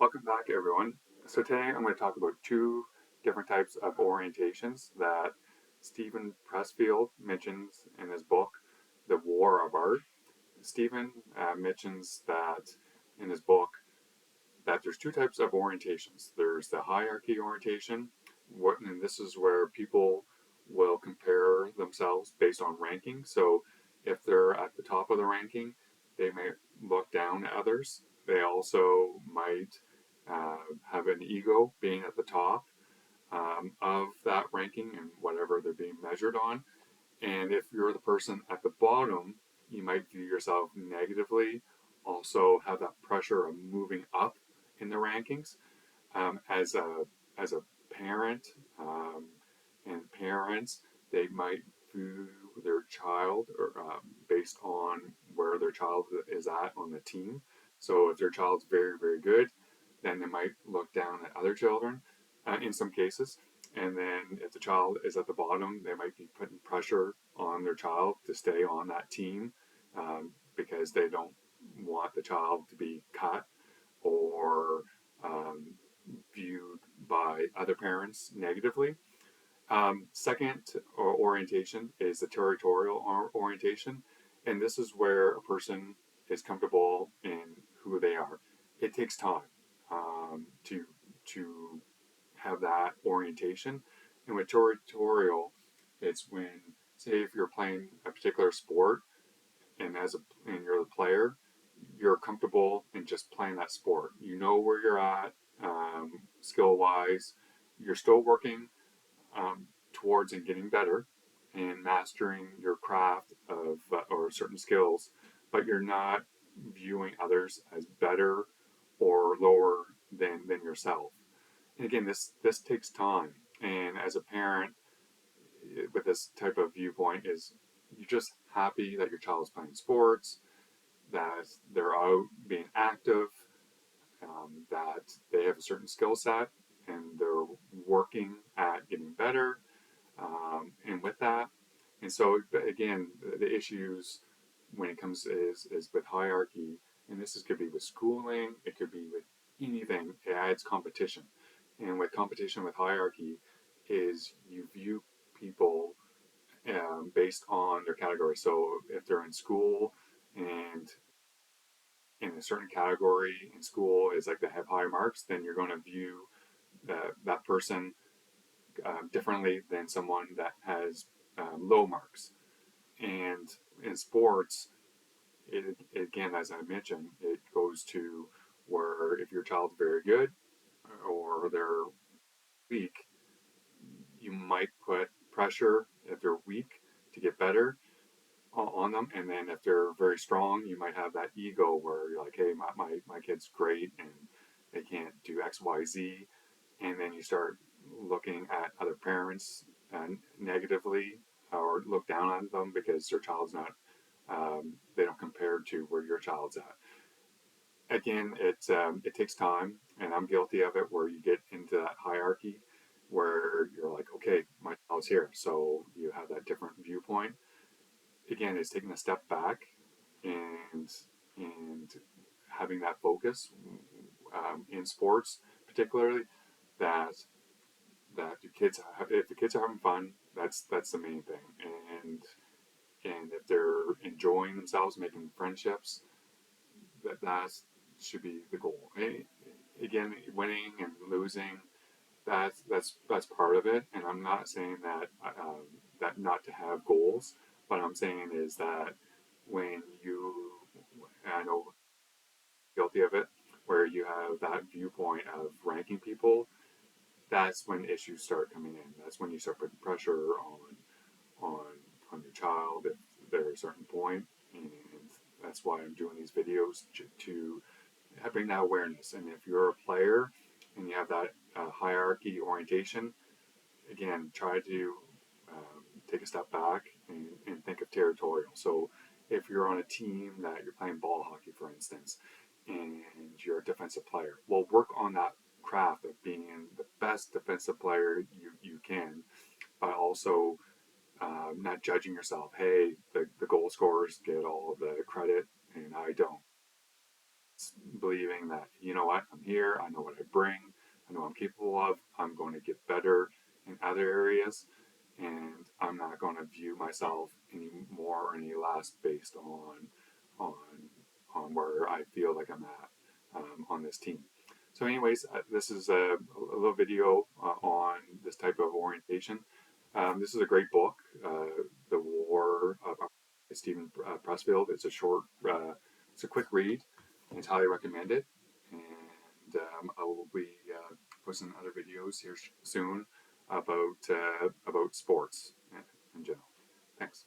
Welcome back, everyone. So today I'm going to talk about two different types of orientations that Steven Pressfield mentions in his book, The War of Art. Stephen mentions that in his book that there's two types of orientations. There's the hierarchy orientation, and this is where people will compare themselves based on ranking. So if they're at the top of the ranking, they may look down at others. They also might have an ego being at the top of that ranking and whatever they're being measured on. And if you're the person at the bottom, you might view yourself negatively, also have that pressure of moving up in the rankings. As a parent, and parents, they might view their child or based on where their child is at on the team. So if their child's very, very good, then they might look down at other children in some cases. And then if the child is at the bottom, they might be putting pressure on their child to stay on that team because they don't want the child to be cut or viewed by other parents negatively. Second orientation is the territorial orientation, and this is where a person is comfortable in who they are. It takes time to have that orientation, and with territorial, it's when, say, if you're playing a particular sport and you're the player, you're comfortable in just playing that sport. You know where you're at skill wise. You're still working towards and getting better and mastering your craft of or certain skills, but you're not viewing others as better or lower than yourself. And again, this takes time. And as a parent, with this type of viewpoint, is you're just happy that your child is playing sports, that they're out being active, that they have a certain skill set, and they're working at getting better, and with that. And so again, the issues when it comes is with hierarchy, and this could be with schooling, it could be with anything. It adds competition, and with competition with hierarchy, is you view people based on their category. So if they're in school and in a certain category in school is like they have high marks, then you're going to view that person differently than someone that has low marks. And in sports, again, as I mentioned, it goes to where if your child's very good or they're weak, you might put pressure if they're weak to get better on them. And then if they're very strong, you might have that ego where you're like, hey, my kid's great and they can't do X, Y, Z. And then you start looking at other parents negatively or look down on them because their child's not, they don't compare to where your child's at. Again, it takes time, and I'm guilty of it, where you get into that hierarchy where you're like, okay, my child's here, so you have that different viewpoint. Again, it's taking a step back and and having that focus in sports, particularly that your kids, if the kids are having fun, that's the main thing, and if they're enjoying themselves, making friendships, that should be the goal. Again, winning and losing, that's part of it, and I'm not saying that not to have goals. What I'm saying is that when you, and I know guilty of it, where you have that viewpoint of ranking people, that's when issues start coming in. That's when you start putting pressure on on your child if they're at a certain point, and that's why I'm doing these videos to bring that awareness. And if you're a player and you have that hierarchy orientation, again, try to take a step back and think of territorial. So if you're on a team that you're playing ball hockey, for instance, and you're a defensive player, well, work on that craft of being the best defensive player you can, by also not judging yourself. Hey, the goal scorers get all of the credit and I don't. believing that, you know what, I'm here, I know what I bring, I know what I'm capable of, I'm going to get better in other areas, and I'm not going to view myself any more or any less based on where I feel like I'm at on this team. So, anyways, this is a little video on this type of orientation. This is a great book, The War of Steven Pressfield. It's a short, it's a quick read. It's highly recommended. And I will be posting other videos here soon about sports in general. Thanks.